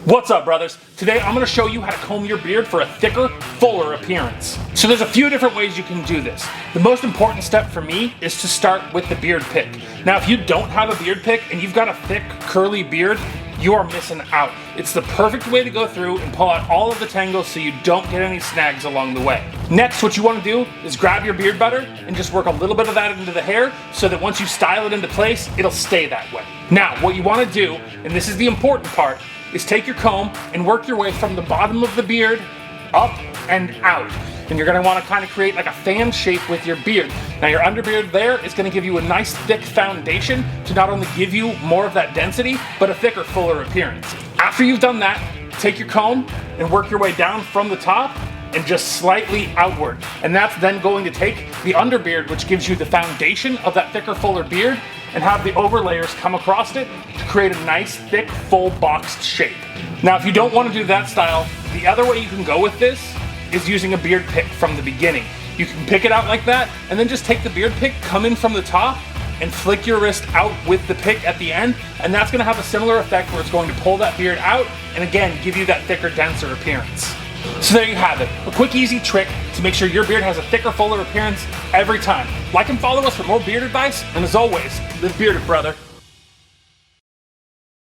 What's up, brothers? Today I'm going to show you how to comb your beard for a thicker, fuller appearance. So there's a few different ways you can do this. The most important step for me is to start with the beard pick. Now if you don't have a beard pick and you've got a thick, curly beard, you are missing out. It's the perfect way to go through and pull out all of the tangles so you don't get any snags along the way. Next, what you want to do is grab your beard butter and just work a little bit of that into the hair so that once you style it into place, it'll stay that way. Now, what you want to do, and this is the important part, is take your comb and work your way from the bottom of the beard up and out. And you're going to want to kind of create like a fan shape with your beard. Now your underbeard there is going to give you a nice thick foundation to not only give you more of that density, but a thicker, fuller appearance. After you've done that, take your comb and work your way down from the top and just slightly outward. And that's then going to take the underbeard, which gives you the foundation of that thicker, fuller beard, and have the overlayers come across it to create a nice, thick, full boxed shape. Now, if you don't want to do that style, the other way you can go with this is using a beard pick from the beginning. You can pick it out like that, and then just take the beard pick, come in from the top, and flick your wrist out with the pick at the end, and that's gonna have a similar effect where it's going to pull that beard out, and again, give you that thicker, denser appearance. So there you have it, a quick, easy trick to make sure your beard has a thicker, fuller appearance every time. Like and follow us for more beard advice, and as always, live bearded, brother.